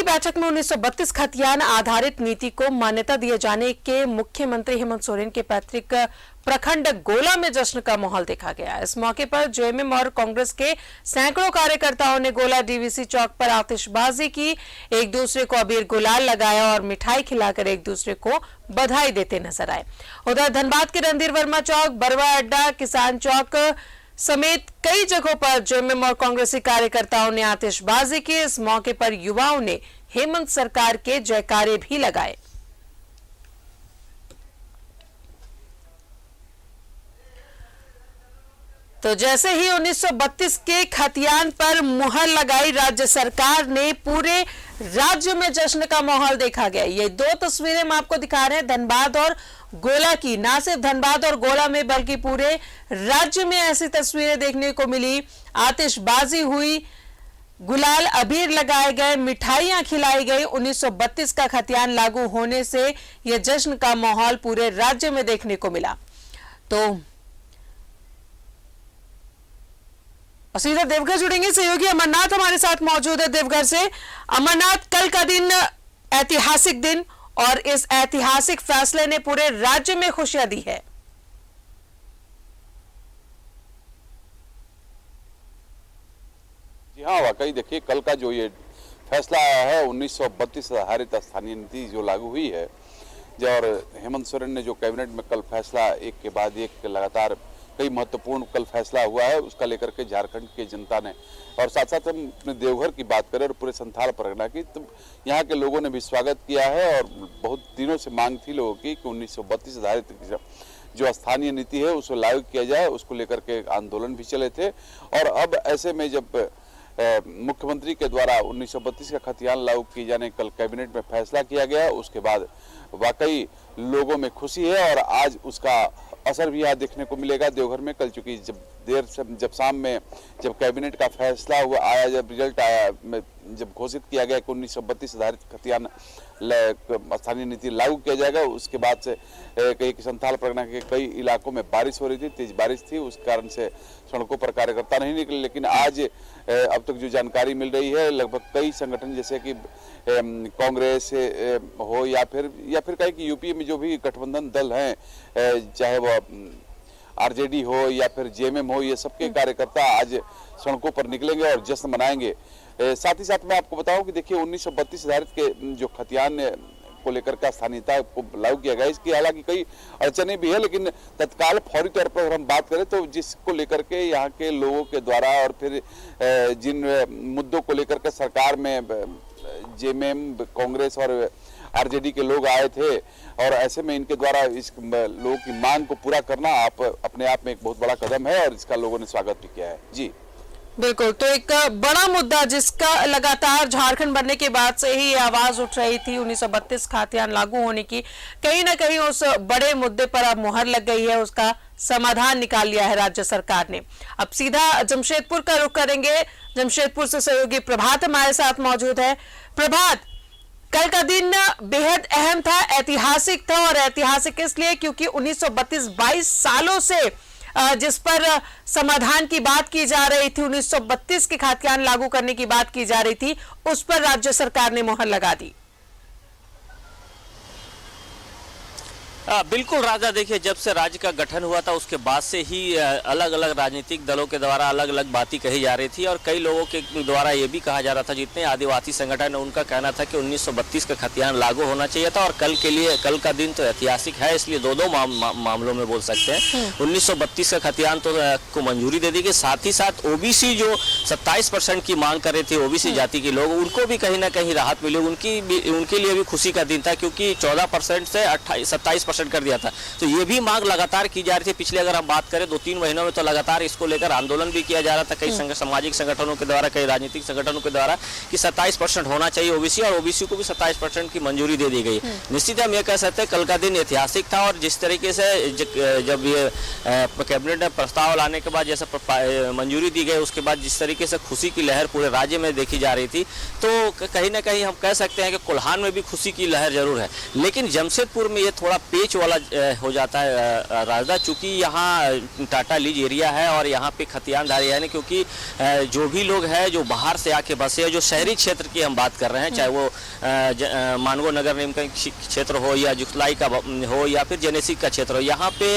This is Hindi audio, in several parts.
बैठक में 1932 खतियान आधारित नीति को मान्यता दिए जाने के मुख्यमंत्री हेमंत सोरेन के पैतृक प्रखंड गोला में जश्न का माहौल देखा गया। इस मौके पर जेएमएम और कांग्रेस के सैकड़ों कार्यकर्ताओं ने गोला डीवीसी चौक पर आतिशबाजी की, एक दूसरे को अबीर गुलाल लगाया और मिठाई खिलाकर एक दूसरे को बधाई देते नजर आए। उधर धनबाद के रणधीर वर्मा चौक, बरवा अड्डा, किसान चौक समेत कई जगहों पर जेएमएम और कांग्रेसी कार्यकर्ताओं ने आतिशबाजी की। इस मौके पर युवाओं ने हेमंत सरकार के जयकारे भी लगाए। तो जैसे ही 1932 के खतियान पर मुहर लगाई राज्य सरकार ने, पूरे राज्य में जश्न का माहौल देखा गया। ये दो तस्वीरें हम आपको दिखा रहे हैं धनबाद और गोला की। ना सिर्फ धनबाद और गोला में बल्कि पूरे राज्य में ऐसी तस्वीरें देखने को मिली। आतिशबाजी हुई, गुलाल अबीर लगाए गए, मिठाइयां खिलाई गई। 1932 का खतियान लागू होने से यह जश्न का माहौल पूरे राज्य में देखने को मिला। तो सीधा देवघर जुड़ेंगे, सहयोगी अमरनाथ हमारे साथ मौजूद है देवघर से। अमरनाथ, कल का दिन ऐतिहासिक दिन और इस ऐतिहासिक फैसले ने पूरे राज्य में खुशियां दी है। जी हाँ, वाकई देखिए कल का जो ये फैसला आया है 1932 आधारित स्थानीय नीति जो लागू हुई है, और हेमंत सोरेन ने जो कैबिनेट में कल फैसला एक के बाद एक लगातार कई महत्वपूर्ण कल फैसला हुआ है, उसका लेकर के झारखंड की जनता ने और साथ साथ हम अपने देवघर की बात करें और पूरे संथाल परगना की, तो यहाँ के लोगों ने भी स्वागत किया है। और बहुत दिनों से मांग थी लोगों की कि 1932 आधारित जो स्थानीय नीति है उसको लागू किया जाए, उसको लेकर के आंदोलन भी चले थे। और अब ऐसे में जब मुख्यमंत्री के द्वारा 1932 का खतियान लागू किए जाने कल कैबिनेट में फैसला किया गया, उसके बाद वाकई लोगों में खुशी है और आज उसका असर भी यहाँ देखने को मिलेगा देवघर में। कल चूंकि जब शाम में जब कैबिनेट का फैसला हुआ आया, जब रिजल्ट आया, जब घोषित किया गया कि 1932 आधारित खतियान स्थानीय नीति लागू किया जाएगा, उसके बाद से कई संथाल परगना के कई इलाकों में बारिश हो रही थी, तेज बारिश थी, उस कारण से सड़कों पर कार्यकर्ता नहीं निकले। लेकिन आज अब तक जो जानकारी मिल रही है, लगभग कई संगठन जैसे कि कांग्रेस हो या फिर कहीं कि यूपी में जो भी गठबंधन दल हैं, चाहे वो आरजेडी हो या फिर जेएमएम हो, ये सबके कार्यकर्ता आज सड़कों पर निकलेंगे और जश्न मनाएंगे। साथ ही साथ मैं आपको बताऊं कि देखिए 1932 आधारित के जो खतियान को लेकर का स्थानीयता को लागू किया गया, इसकी हालांकि कई अड़चने भी है, लेकिन तत्काल फौरी तौर पर हम बात करें तो जिसको लेकर के यहाँ के लोगों के द्वारा और फिर जिन मुद्दों को लेकर के सरकार में जेएमएम, कांग्रेस और आरजेडी के लोग आए थे, और ऐसे में इनके द्वारा इस लोगों की मांग को पूरा करना अपने आप में एक बहुत बड़ा कदम है और इसका लोगों ने स्वागत भी किया है। जी बिल्कुल, तो एक बड़ा मुद्दा जिसका लगातार झारखंड बनने के बाद से ही आवाज उठ रही थी 1932 खतियान लागू होने की, कहीं ना कहीं उस बड़े मुद्दे पर अब मुहर लग गई है, उसका समाधान निकाल लिया है राज्य सरकार ने। अब सीधा जमशेदपुर का रुख करेंगे। जमशेदपुर से सहयोगी प्रभात हमारे साथ मौजूद है। प्रभात, कल का दिन बेहद अहम था, ऐतिहासिक था, और ऐतिहासिक इसलिए क्योंकि 1932 22 सालों से जिस पर समाधान की बात की जा रही थी, 1932 के खतियान लागू करने की बात की जा रही थी, उस पर राज्य सरकार ने मुहर लगा दी। बिल्कुल राजा, देखिए जब से राज्य का गठन हुआ था उसके बाद से ही अलग अलग राजनीतिक दलों के द्वारा अलग अलग बातें कही जा रही थी और कई लोगों के द्वारा ये भी कहा जा रहा था, जितने आदिवासी संगठन है उनका कहना था कि 1932 का खतियान लागू होना चाहिए था। और कल का दिन तो ऐतिहासिक है, इसलिए दो मामलों में बोल सकते हैं। 1932 का खतियान तो को मंजूरी दे दी गई, साथ ही साथ ओबीसी जो 27% की मांग कर रहे थे, ओबीसी जाति के लोग, उनको भी कहीं ना कहीं राहत मिली। उनके लिए भी खुशी का दिन था, क्योंकि 14% से 27% कर दिया था। तो ये भी मांग लगातार की जा रही थी। पिछले अगर हम बात करें 2-3 महीनों में तो लगातार इसको लेकर आंदोलन भी किया जा रहा था, कई सामाजिक संगठनों के द्वारा, कई राजनीतिक संगठनों के द्वारा, कि 27% होना चाहिए ओबीसी, और ओबीसी को भी 27% की मंजूरी दे दी गई। निश्चित हम ये कह सकते हैं कल का दिन ऐतिहासिक था। और जिस तरीके से जब ये कैबिनेट ने प्रस्ताव लाने के बाद जैसे मंजूरी दी गई, उसके बाद जिस तरीके से खुशी की लहर पूरे राज्य में देखी जा रही थी, तो कहीं ना कहीं हम कह सकते हैं कि कोल्हान में भी खुशी की लहर जरूर है। लेकिन जमशेदपुर में ये थोड़ा पेच पेच वाला हो जाता है राजदा, चूँकि यहाँ टाटा लीज एरिया है और यहाँ पे खतियानदारी है, क्योंकि जो भी लोग हैं जो बाहर से आके बसे हैं, जो शहरी क्षेत्र की हम बात कर रहे हैं, चाहे वो मानगो नगर निगम का क्षेत्र हो या जुखलाई का हो या फिर जेनेसी का क्षेत्र हो, यहाँ पे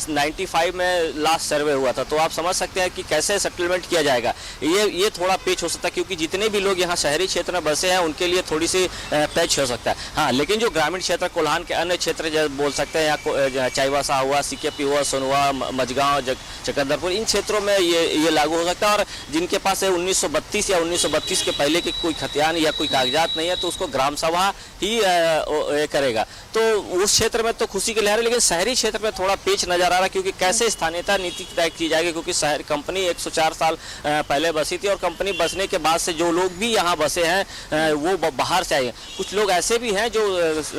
95 में लास्ट सर्वे हुआ था। तो आप समझ सकते हैं कि कैसे सेटलमेंट किया जाएगा। ये थोड़ा पेच हो सकता है, क्योंकि जितने भी लोग यहाँ शहरी क्षेत्र में बसे हैं उनके लिए थोड़ी सी पेच हो सकता है। हाँ, लेकिन जो ग्रामीण क्षेत्र कोल्हान के अन्य क्षेत्र बोल सकते हैं, या चाईबासा हुआ, सीकेपी हुआ, सोनवा, मझगांव, चकंदरपुर, इन क्षेत्रों में ये लागू हो सकता है। और जिनके पास 1932 या 1932 के पहले के कोई खतियान या कोई कागजात नहीं है तो उसको ग्राम सभा ही करेगा। तो उस क्षेत्र में तो खुशी की लहर है, लेकिन शहरी क्षेत्र में थोड़ा पेच नजर आ रहा है, क्योंकि कैसे स्थानीयता नीति तय की जाएगी, क्योंकि शहर कंपनी 104 साल पहले बसी थी और कंपनी बसने के बाद से जो लोग भी यहाँ बसे हैं वो बाहर से आए हैं। कुछ लोग ऐसे भी हैं जो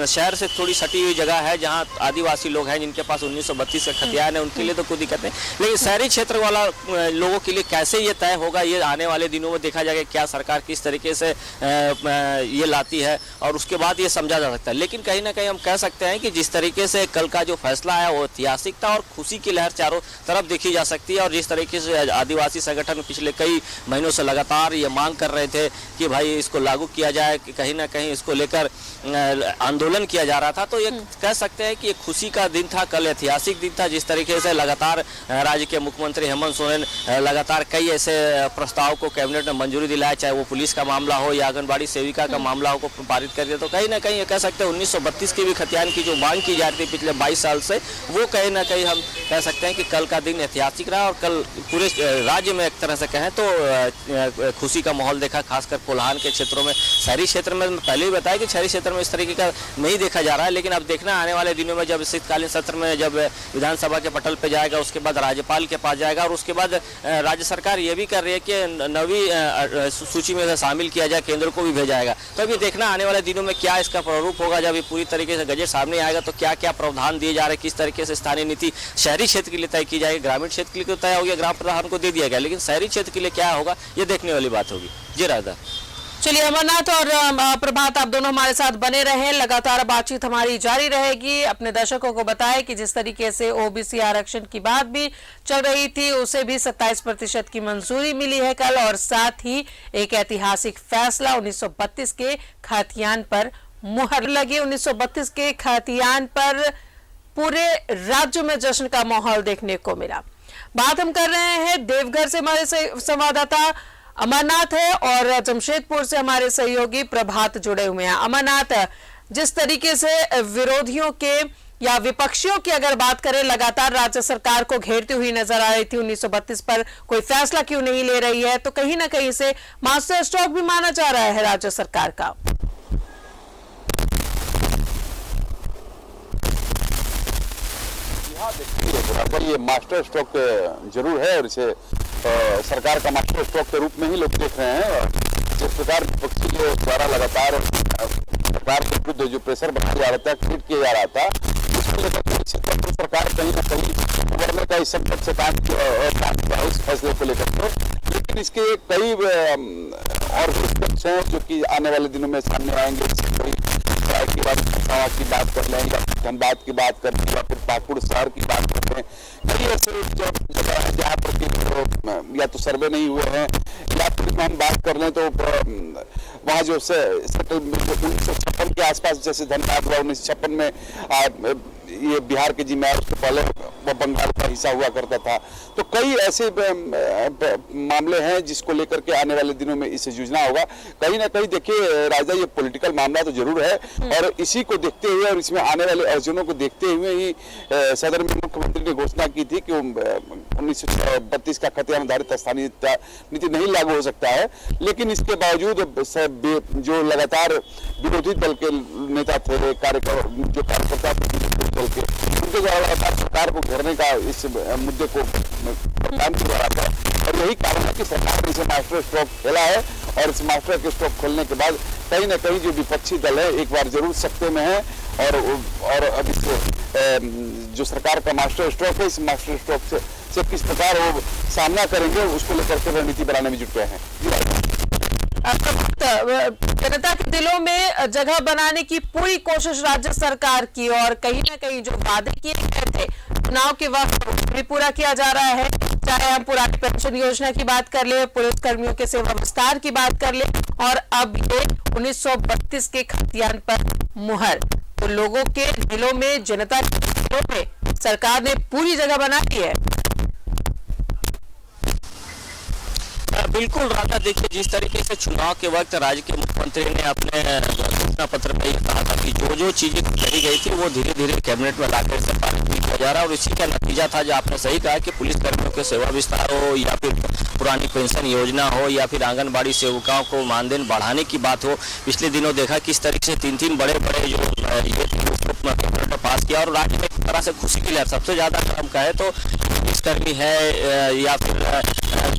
शहर से थोड़ी सटी हुई जगह है जहाँ आदिवासी लोग हैं जिनके पास 1932 का खतियान है, उनके लिए तो कोई दिक्कत नहीं, लेकिन शहरी क्षेत्र वाला लोगों के लिए कैसे ये तय होगा, ये आने वाले दिनों में देखा जाएगा। क्या सरकार किस तरीके से ये लाती है और उसके बाद ये समझा जा सकता है। लेकिन कहीं ना कहीं हम कह सकते हैं कि जिस तरीके से कल का जो फैसला है वो ऐतिहासिक था और खुशी की लहर चारों तरफ देखी जा सकती है। और जिस तरीके से आदिवासी संगठन पिछले कई महीनों से लगातार ये मांग कर रहे थे कि भाई इसको लागू किया जाए, कि कहीं ना कहीं इसको लेकर आंदोलन किया जा रहा था, तो ये कह सकते हैं कि ये खुशी का दिन था, कल ऐतिहासिक दिन था। जिस तरीके से लगातार राज्य के मुख्यमंत्री हेमंत सोरेन लगातार कई ऐसे प्रस्ताव को कैबिनेट ने मंजूरी दिलाया, चाहे वो पुलिस का मामला हो या आंगनबाड़ी सेविका का मामला हो, को पारित कर दिया। तो कहीं ना कहीं ये कह सकते हैं 1932 की भी खतियान की जो मांग की जा रही थी पिछले 22 साल से, वो कहीं ना कहीं हम कह सकते हैं कि कल का दिन ऐतिहासिक रहा। और कल पूरे राज्य में एक तरह से कहें तो खुशी का माहौल देखा, खासकर कोल्हान के क्षेत्रों में। शहरी क्षेत्र में पहले ही बताया कि शहरी क्षेत्र में इस तरीके का नहीं देखा जा रहा है, लेकिन अब देखना आने वाले दिनों में जब शीतकालीन सत्र में जब विधानसभा के पटल पे जाएगा, उसके बाद राज्यपाल के पास जाएगा और उसके बाद राज्य सरकार ये भी कर रही है कि नवी सूची में शामिल किया जाए, केंद्र को भी भेजाएगा। तो अभी देखना आने वाले दिनों में क्या इसका प्रारूप होगा। जब ये पूरी तरीके से गजट सामने आएगा तो क्या क्या प्रावधान दिए जा रहे हैं, किस तरीके से स्थानीय नीति शहरी क्षेत्र के लिए तय की जाएगी। ग्रामीण क्षेत्र के लिए तो तय हो गया, ग्राम प्रधान को दे दिया गया, लेकिन शहरी क्षेत्र के लिए क्या होगा ये देखने वाली बात होगी। जी राधा। चलिए अमरनाथ और प्रभात, आप दोनों हमारे साथ बने रहे, लगातार बातचीत हमारी जारी रहेगी। अपने दर्शकों को बताएं कि जिस तरीके से ओबीसी आरक्षण की बात भी चल रही थी, उसे भी 27% की मंजूरी मिली है कल, और साथ ही एक ऐतिहासिक फैसला 1932 के खतियान पर मुहर लगी। 1932 के खतियान पर पूरे राज्य में जश्न का माहौल देखने को मिला। बात हम कर रहे हैं देवघर से, हमारे संवाददाता अमरनाथ है और जमशेदपुर से हमारे सहयोगी प्रभात जुड़े हुए हैं। अमरनाथ, जिस तरीके से विरोधियों के या विपक्षियों की अगर बात करें, लगातार राज्य सरकार को घेरती हुई नजर आ रही थी, 1932 पर कोई फैसला क्यों नहीं ले रही है, तो कहीं ना कहीं से मास्टर स्ट्रोक भी माना जा रहा है राज्य सरकार का। ये मास्टर स्ट्रोक जरूर है और इसे सरकार का मास्टर स्ट्रोक के रूप में ही लोग देख रहे हैं। जिस प्रकार विपक्षी के द्वारा लगातार सरकार के विरुद्ध जो प्रेशर बनाया जा रहा था, ट्वीट किया जा रहा था, उसको लेकर सरकार कहीं ना कहीं उभरने का इस संकट से काम किया इस फैसले को लेकर के। लेकिन इसके कई और स्टेप्स हैं जो कि आने वाले दिनों में सामने आएंगे। की बात कर लें या धनबाद की बात कर लें या फिर पाकुड़ शहर की बात कर लें, कई ऐसे जगह है जहाँ पर या तो सर्वे नहीं हुए हैं या फिर हम बात कर लें तो वहाँ जो 1956 के आसपास, जैसे धनबाद हुआ 1956 में, ये बिहार के जिम्मे, उसके पहले वह बंगाल का हिस्सा हुआ करता था। तो कई ऐसे मामले हैं जिसको लेकर के आने वाले दिनों में इसे जूझना होगा। कहीं ना कहीं देखिए राजा, ये पॉलिटिकल मामला तो जरूर है और इसी को देखते हुए और इसमें आने वाले अर्जुनों को देखते हुए ही सदर में मुख्यमंत्री ने घोषणा की थी कि 1932 का खतियान आधारित स्थानीय नीति नहीं लागू हो सकता है। लेकिन इसके बावजूद जो लगातार विरोधी दल के नेता थे, जो कार्यकर्ता दल के, उनके द्वारा लगातार सरकार को घेरने का इस मुद्दे को काम किया जा रहा था। और यही कारण है कि सरकार ने इसे मास्टर स्ट्रोक खेला है और इस मास्टर के स्ट्रोक खोलने के बाद कहीं ना कहीं जो विपक्षी दल है एक बार जरूर सत्ते में है और अब इस जो सरकार का मास्टर स्ट्रोक है, इस मास्टर स्ट्रोक से किस प्रकार वो सामना करेंगे उसको लेकर के रणनीति बनाने में जुट गए हैं। जनता के दिलों में जगह बनाने की पूरी कोशिश राज्य सरकार की, और कहीं ना कहीं जो वादे किए गए थे चुनाव के वक्त भी पूरा किया जा रहा है। चाहे हम पुरानी पेंशन योजना की बात कर ले, पुलिस कर्मियों के सेवा विस्तार की बात कर ले, और अब ये 1932 के खतियान पर मुहर। तो लोगों के दिलों में, जनता के दिलों में सरकार ने पूरी जगह बना दी है। बिल्कुल राधा, देखिए जिस तरीके से चुनाव के वक्त राज्य के मुख्यमंत्री ने अपने घोषणा पत्र में ये कहा था कि जो जो चीजें कही गई थी वो धीरे धीरे कैबिनेट में लाकर से पारित किया जा रहा है, और इसी का नतीजा था जो आपने सही कहा कि पुलिस कर्मियों के सेवा विस्तार हो, या फिर पुरानी पेंशन योजना हो, या फिर आंगनबाड़ी सेविकाओं को मानदेन बढ़ाने की बात हो। पिछले दिनों देखा किस तरीके से तीन बड़े जो ये पास किया, और राज्य में एक तरह से खुशी की लहर। सबसे ज्यादा हम कहे तो पुलिसकर्मी है, या फिर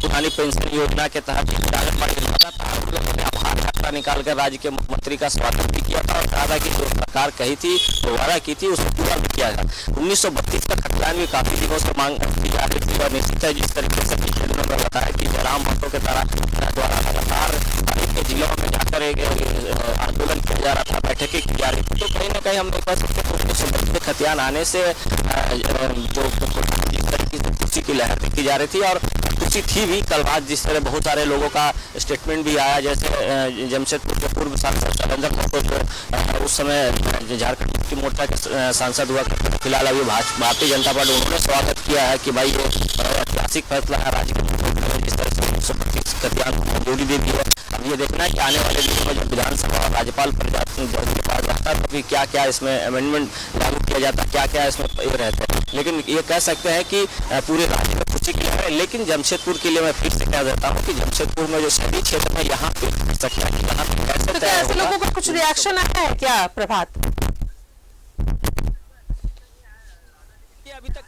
पुरानी पेंशन योजना के तहत आंगनबाड़ी ने आभार यात्रा निकालकर राज्य के मुख्यमंत्री का स्वागत भी किया था, और कहा कि जो सरकार कही थी, वादा की थी, उसको पूरा भी किया था। 1932 का खतियान भी काफी दिनों से मांग की जा रही थी, और निश्चित है जिस तरीके से पिछले दिनों में बताया कि जयराम महतो के द्वारा लगातार के जिलों में जाकर आंदोलन किया जा रहा था, बैठकें की जा रही थी, तो कहीं ना कहीं हम कह सकते हैं 1932 के खतियान आने से जो जिस तरीके से खुशी की लहर देखी जा रही थी, और खुशी थी भी। कल रात जिस तरह बहुत सारे लोगों का स्टेटमेंट भी आया, जैसे जमशेदपुर के पूर्व सांसद शैलेंद्र महतो जो उस समय झारखंड मुक्ति मोर्चा के सांसद हुआ, फिलहाल अभी भारतीय जनता पार्टी, उन्होंने स्वागत किया है कि भाई ये ऐतिहासिक फैसला है राज्य के जिस तरह से 1932 खतियान को मंजूरी दे दी है। अब ये देखना है कि आने वाले दिनों में जब विधानसभा और राज्यपाल के पास जाता है तो फिर क्या क्या इसमें अमेंडमेंट लागू किया जाता है, क्या क्या इसमें ये रहता है। लेकिन ये कह सकते हैं कि पूरे राज्य में खुशी की लहर है। लेकिन जमशेदपुर के लिए मैं फिर से कह देता हूँ कि जमशेदपुर में जो शहरी क्षेत्र है, यहाँ पे सकता है यहाँ पे कैसे तो ऐसे लोगों का कुछ रिएक्शन आया है क्या प्रभात? अभी तक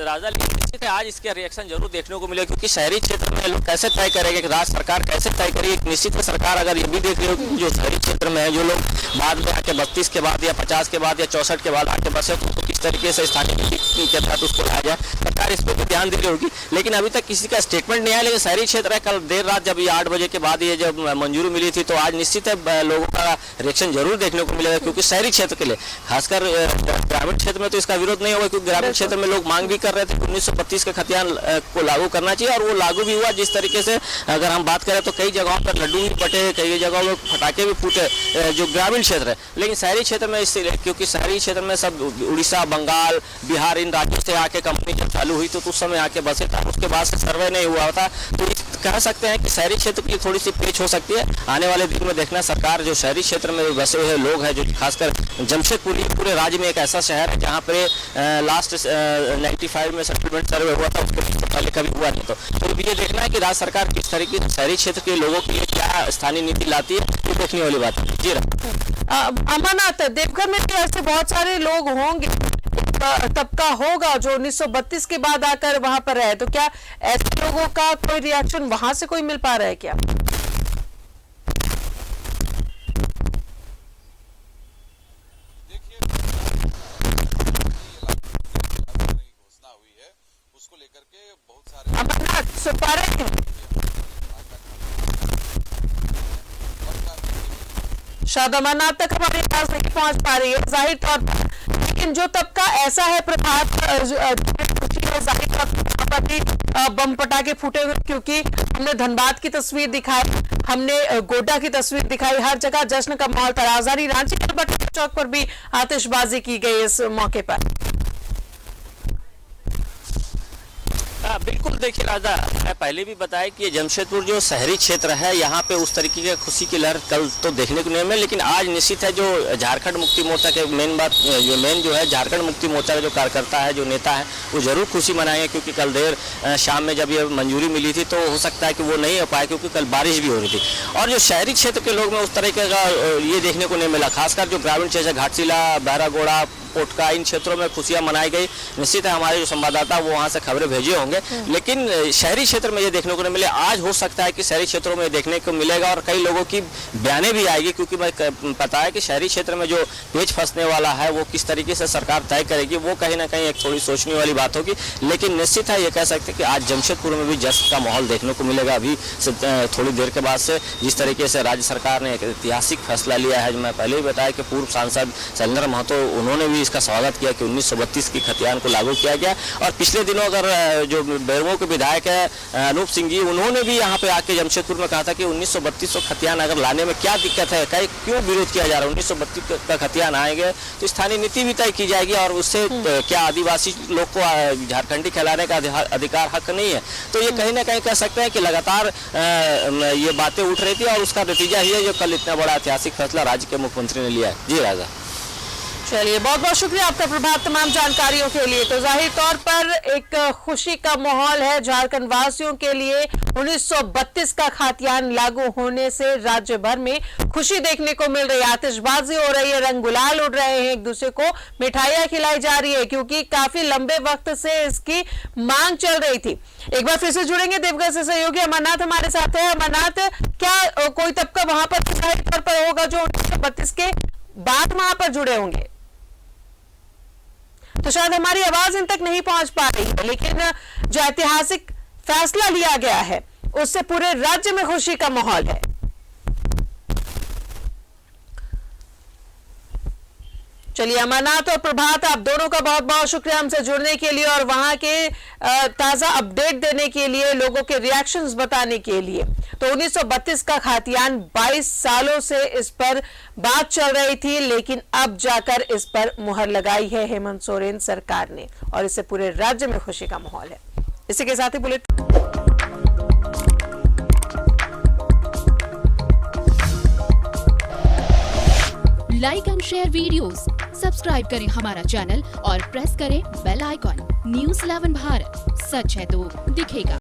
राजा, निश्चित है आज इसका रिएक्शन जरूर देखने को मिलेगा, क्योंकि शहरी क्षेत्र में लोग कैसे तय करेंगे कि राज्य सरकार कैसे तय करेगी। निश्चित है सरकार अगर ये भी देख रही होगी जो शहरी क्षेत्र में है, जो लोग बाद में आके 32 के बाद या 50 के बाद या 64 के बाद आके बसे, तो किस तरीके से स्थानीय नीति के तहत उसको लाया जाए, सरकार इस पर भी ध्यान दे रही होगी। लेकिन अभी तक किसी का स्टेटमेंट नहीं आया। लेकिन शहरी क्षेत्र है, कल देर रात जब ये 8 बजे के बाद ये जब मंजूरी मिली थी, तो आज निश्चित है लोगों का रिएक्शन जरूर देखने को मिलेगा, क्योंकि शहरी क्षेत्र के लिए, खासकर ग्रामीण क्षेत्र में तो इसका विरोध नहीं होगा, क्योंकि ग्रामीण क्षेत्र में लोग मांग भी कर रहे थे 1932 के खतियान को लागू करना चाहिए, और वो लागू भी हुआ। जिस तरीके से अगर हम बात करें तो कई जगहों पर लड्डू भी बटे, कई जगहों में फटाके भी फूटे, जो ग्रामीण क्षेत्र है। लेकिन शहरी क्षेत्र में इसलिए क्योंकि शहरी क्षेत्र में सब उड़ीसा, बंगाल, बिहार, इन राज्यों से आके कंपनी जब चालू हुई तो उस समय आके बसे था, उसके बाद से सर्वे नहीं हुआ था। तो कह सकते हैं कि शहरी क्षेत्र की थोड़ी सी पेच हो सकती है। आने वाले दिन में देखना सरकार जो शहरी क्षेत्र में बसे हुए लोग हैं, जो खासकर जमशेदपुर पूरे राज्य में एक ऐसा शहर है जहाँ पे लास्ट 95 में सेटलमेंट सर्वे हुआ था, उसके पहले कभी हुआ नहीं। तो ये देखना है कि राज्य सरकार किस तरीके से शहरी क्षेत्र के लोगों के लिए क्या स्थानीय नीति लाती है, ये देखने वाली बात है। जी अमरनाथ, देवघर में भी ऐसे बहुत सारे लोग होंगे, तबका होगा जो 1932 के बाद आकर वहां पर रहे, तो क्या ऐसे लोगों का कोई रिएक्शन वहां से कोई मिल पा रहा है क्या? घोषणा हुई है, उसको लेकर के बहुत सारे अमरनाथ सुन पा रहे हैं? शायद अमरनाथ तक हमारी आवाज नहीं पहुंच पा रही है जाहिर तौर पर, लेकिन जो तबका ऐसा है प्रभात, जाहिर तौर पर भी बम पटाखे फूटे हुए, क्योंकि हमने धनबाद की तस्वीर दिखाई, हमने गोड्डा की तस्वीर दिखाई, हर जगह जश्न का माहौल था। राजधानी रांची के पटाखे चौक पर भी आतिशबाजी की गई इस मौके पर। बिल्कुल, देखिए राजा, मैं पहले भी बताया कि ये जमशेदपुर जो शहरी क्षेत्र है, यहाँ पे उस तरीके की खुशी की लहर कल तो देखने को नहीं मिली। लेकिन आज निश्चित है जो झारखंड मुक्ति मोर्चा के मेन जो है झारखंड मुक्ति मोर्चा का जो कार्यकर्ता है, जो नेता है, वो जरूर खुशी मनाएंगे, क्योंकि कल देर शाम में जब ये मंजूरी मिली थी तो हो सकता है कि वो नहीं हो पाए, क्योंकि कल बारिश भी हो रही थी। और जो शहरी क्षेत्र के लोग में उस तरीके का ये देखने को नहीं मिला, खासकर जो ग्रामीण क्षेत्र घाटशिला, बहरागोड़ा, पोटका, इन क्षेत्रों में खुशियां मनाई गई। निश्चित है हमारे जो संवाददाता वो वहां से खबरें भेजे होंगे, लेकिन शहरी क्षेत्र में ये देखने को नहीं मिले। आज हो सकता है कि शहरी क्षेत्रों में देखने को मिलेगा और कई लोगों की बयानें भी आएगी, क्योंकि मैं पता है कि शहरी क्षेत्र में जो पेच फंसने वाला है वो किस तरीके से सरकार तय करेगी, वो कहीं ना कहीं एक थोड़ी सोचने वाली बात होगी। लेकिन निश्चित है ये कह सकते हैं कि आज जमशेदपुर में भी जश्न का माहौल देखने को मिलेगा। अभी थोड़ी देर के बाद से जिस तरीके से राज्य सरकार ने एक ऐतिहासिक फैसला लिया है, जो मैं पहले ही बताया कि पूर्व सांसद शैलेंद्र महतो उन्होंने भी इसका स्वागत किया कि 1932 की खतियान को लागू किया गया। और पिछले दिनों अगर जो बेरमो के विधायक है अनूप सिंह जी, उन्होंने भी यहाँ पे आके जमशेदपुर में कहा था कि 1932 को खतियान अगर लाने में क्या दिक्कत है, क्यों विरोध किया जा रहा है, 1932 का खतियान आएंगे तो स्थानीय नीति भी तय की जाएगी और उससे क्या आदिवासी लोग को झारखंडी कहलाने का अधिकार हक नहीं है। तो ये कहीं ना कहीं कह सकते हैं कि लगातार ये बातें उठ रही थी और उसका नतीजा ही है जो कल इतना बड़ा ऐतिहासिक फैसला राज्य के मुख्यमंत्री ने लिया है। जी राजा। चलिए, बहुत बहुत शुक्रिया आपका प्रभात तमाम जानकारियों के लिए। तो जाहिर तौर पर एक खुशी का माहौल है झारखंड वासियों के लिए। 1932 का खतियान लागू होने से राज्य भर में खुशी देखने को मिल रही है, आतिशबाजी हो रही है, रंग गुलाल उड़ रहे हैं, एक दूसरे को मिठाइयां खिलाई जा रही है, क्योंकि काफी लंबे वक्त से इसकी मांग चल रही थी। एक बार फिर से जुड़ेंगे देवघर से सहयोगी अमरनाथ हमारे साथ है। अमरनाथ, क्या कोई तबका वहां पर जाहिर तौर पर होगा जो 1932 के बाद वहां पर जुड़े होंगे? तो शायद हमारी आवाज इन तक नहीं पहुंच पा रही है, लेकिन जो ऐतिहासिक फैसला लिया गया है उससे पूरे राज्य में खुशी का माहौल है। चलिए, अमरनाथ और प्रभात, आप दोनों का बहुत बहुत शुक्रिया हमसे जुड़ने के लिए और वहां के ताजा अपडेट देने के लिए, लोगों के रिएक्शंस बताने के लिए। तो 1932 का खतियान 22 सालों से इस पर बात चल रही थी, लेकिन अब जाकर इस पर मुहर लगाई है हेमंत सोरेन सरकार ने और इससे पूरे राज्य में खुशी का माहौल है। इसी के साथ ही bulletin like and share videos, subscribe करें हमारा चैनल और प्रेस करें बेल आइकॉन। न्यूज़ 11 भारत, सच है तो दिखेगा।